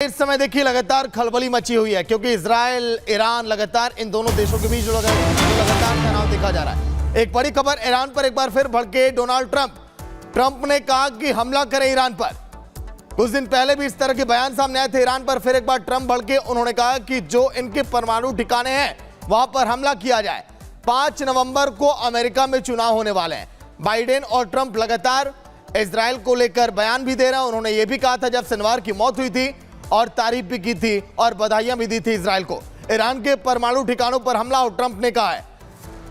इस समय देखिए लगातार खलबली मची हुई है क्योंकि इजराइल ईरान लगातार इन दोनों देशों के बीच जो लगातार तनाव देखा जा रहा है। एक बड़ी खबर ईरान पर एक बार फिर भड़के डोनाल्ड ट्रंप ने कहा कि हमला करे ईरान पर। कुछ दिन पहले भी इस तरह के बयान सामने आए थे ईरान पर, फिर एक बार ट्रंप भड़के। उन्होंने कहा कि जो इनके परमाणु ठिकाने हैं वहां पर हमला किया जाए। 5 नवंबर को अमेरिका में चुनाव होने वाले हैं। बाइडेन और ट्रंप लगातार इजराइल को लेकर बयान भी दे रहे हैं। उन्होंने यह भी कहा था जब सिनवार की मौत हुई थी और तारीफ भी की थी और बधाइयां भी दी थी इजराइल को। ईरान के परमाणु ठिकानों पर हमला और ट्रंप ने कहा है।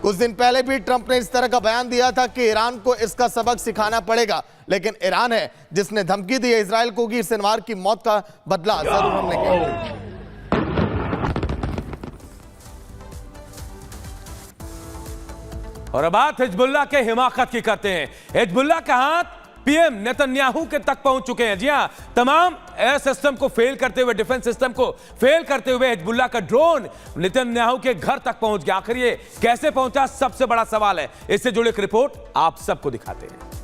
कुछ दिन पहले भी ट्रंप ने इस तरह का बयान दिया था कि ईरान को इसका सबक सिखाना पड़ेगा, लेकिन ईरान है जिसने धमकी दी है इजराइल को कि सिनवार की मौत का बदला जरूर हम लेंगे। और अब बात हिजबुल्लाह के हिमाकत की करते हैं। हिजबुल्लाह का हाथ पीएम नेतन्याहू के तक पहुंच चुके हैं। जी हां, तमाम एयर सिस्टम को फेल करते हुए, डिफेंस सिस्टम को फेल करते हुए हिजबुल्लाह का ड्रोन नेतन्याहू के घर तक पहुंच गया। आखिर ये कैसे पहुंचा, सबसे बड़ा सवाल है। इससे जुड़े एक रिपोर्ट आप सबको दिखाते हैं।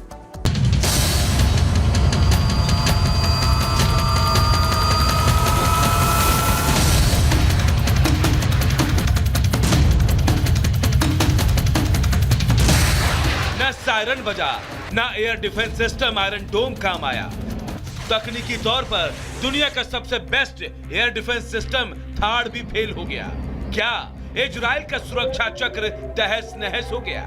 सायरन बजा, ना एयर डिफेंस सिस्टम आयरन डोम काम आया। तकनीकी तौर पर दुनिया का सबसे बेस्ट एयर डिफेंस सिस्टम थाड़ भी फेल हो गया। क्या इजराइल का सुरक्षा चक्र तहस नहस हो गया?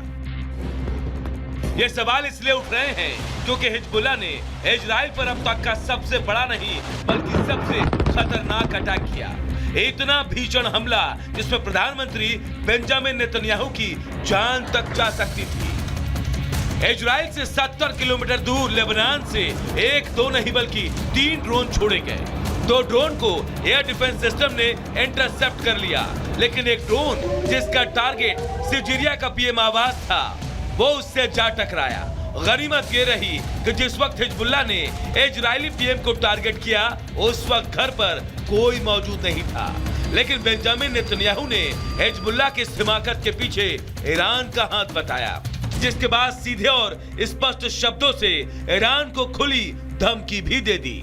ये सवाल इसलिए उठ रहे हैं क्योंकि हिजबुल्लाह ने इजराइल पर अब तक का सबसे बड़ा नहीं बल्कि सबसे खतरनाक अटैक किया। इतना भीषण हमला जिसमें प्रधानमंत्री बेंजामिन नेतन्याहू की जान तक जा सकती थी। इजराइल से 70 किलोमीटर दूर लेबनान से 1-2 नहीं बल्कि 3 ड्रोन छोड़े गए। 2 ड्रोन को एयर डिफेंस सिस्टम ने इंटरसेप्ट कर लिया, लेकिन एक ड्रोन जिसका टारगेट सिजिरिया का पीएम आवास था वो उससे जा टकराया। गनीमत ये रही कि जिस वक्त हिजबुल्लाह ने इजरायली पीएम को टारगेट किया उस वक्त घर पर कोई मौजूद नहीं था, लेकिन बेंजामिन नेतन्याहू ने हिजबुल्लाह की इस हिमाकत के पीछे ईरान का हाथ बताया, जिसके बाद सीधे और स्पष्ट शब्दों से ईरान को खुली धमकी भी दे दी।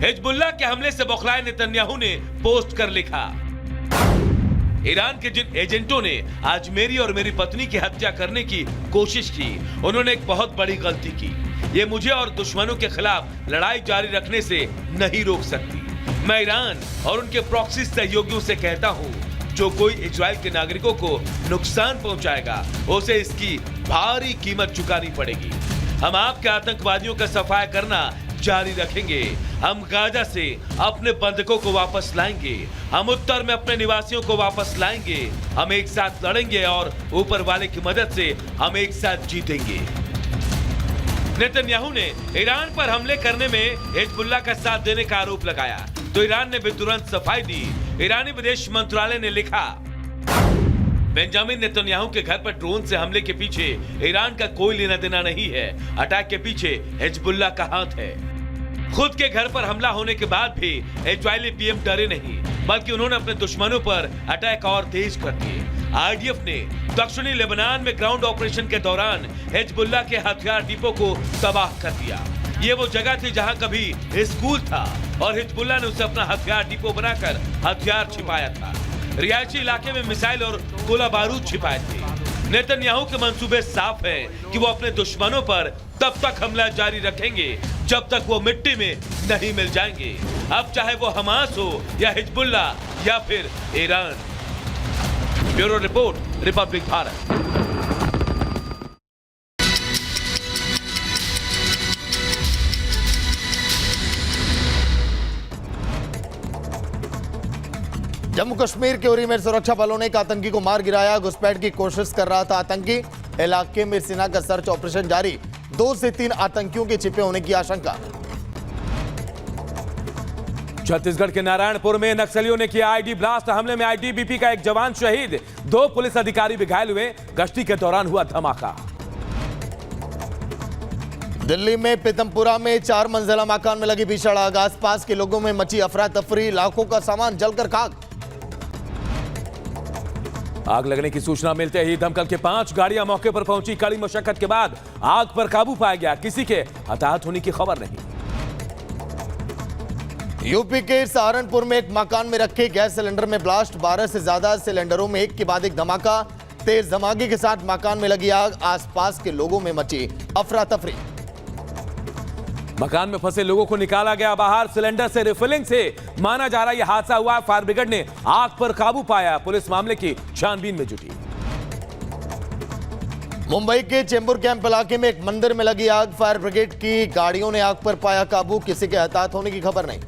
हिजबुल्लाह के हमले से बौखलाए नेतन्याहू ने पोस्ट कर लिखा, ईरान के जिन एजेंटों ने आज मेरी और मेरी पत्नी की हत्या करने की कोशिश की, उन्होंने एक बहुत बड़ी गलती की। ये मुझे और दुश्मनों के खिलाफ लड़ाई जारी रखने से नहीं रोक सकती। मैं ईरान और उनके प्रॉक्सी सहयोगियों से कहता हूं, जो कोई इजराइल के नागरिकों को नुकसान पहुंचाएगा उसे इसकी भारी कीमत चुकानी पड़ेगी। हम आपके आतंकवादियों का सफाया करना जारी रखेंगे। हम गाजा से अपने बंधकों को वापस लाएंगे। हम उत्तर में अपने निवासियों को वापस लाएंगे। हम एक साथ लड़ेंगे और ऊपर वाले की मदद से हम एक साथ जीतेंगे। नेतन्याहू ने ईरान पर हमले करने में हिजबुल्लाह का साथ देने का आरोप लगाया तो ईरान ने भी तुरंत सफाई दी। ईरानी विदेश मंत्रालय ने लिखा, बेंजामिन नेतन्याहू के घर पर ड्रोन से हमले के पीछे ईरान का कोई लेना देना नहीं है। अटैक के पीछे हिजबुल्लाह का हाथ है। खुद के घर पर हमला होने के बाद भी इजरायली पीएम डरे नहीं, बल्कि उन्होंने अपने दुश्मनों पर अटैक और तेज कर दिए। आईडीएफ ने दक्षिणी लेबनान में ग्राउंड ऑपरेशन के दौरान हिजबुल्लाह के हथियार डिपो को तबाह कर दिया। ये वो जगह थी जहां कभी स्कूल था और हिजबुल्लाह ने उसे अपना हथियार डिपो बनाकर हथियार छिपाया था। रिहायशी इलाके में मिसाइल और गोला बारूद छिपाए थे। नेतन्याहू के मंसूबे साफ हैं कि वो अपने दुश्मनों पर तब तक हमला जारी रखेंगे जब तक वो मिट्टी में नहीं मिल जाएंगे, अब चाहे वो हमास हो या हिजबुल्लाह या फिर Iran. Bureau report, Republic Bharat. Jammu Kashmir के उरी में सुरक्षा बलों ने एक आतंकी को मार गिराया। घुसपैठ की कोशिश कर रहा था आतंकी। इलाके में सेना का सर्च ऑपरेशन जारी। 2 से 3 आतंकियों के छिपे होने की आशंका। छत्तीसगढ़ के नारायणपुर में नक्सलियों ने किया आईडी ब्लास्ट। हमले में आईटीबीपी का एक जवान शहीद, 2 पुलिस अधिकारी भी घायल हुए। गश्ती के दौरान हुआ धमाका। दिल्ली में पीतमपुरा में 4 मंजिला मकान में लगी भीषण आग। आसपास के लोगों में मची अफरा तफरी, लाखों का सामान जलकर खाक। आग लगने की सूचना मिलते ही दमकल के 5 गाड़ियां मौके पर पहुंची। कड़ी मशक्कत के बाद आग पर काबू पाया गया। किसी के हताहत होने की खबर नहीं। यूपी के सहारनपुर में एक मकान में रखे गैस सिलेंडर में ब्लास्ट, 12 से ज्यादा सिलेंडरों में एक के बाद एक धमाका। तेज धमाके के साथ मकान में लगी आग, आसपास के लोगों में मची अफरा तफरी। मकान में फंसे लोगों को निकाला गया बाहर। सिलेंडर से रिफिलिंग से माना जा रहा यह हादसा हुआ। फायर ब्रिगेड ने आग पर काबू पाया। पुलिस मामले की छानबीन में जुटी। मुंबई के चेंबूर कैंप इलाके में एक मंदिर में लगी आग, फायर ब्रिगेड की गाड़ियों ने आग पर पाया काबू। किसी के हताहत होने की खबर नहीं।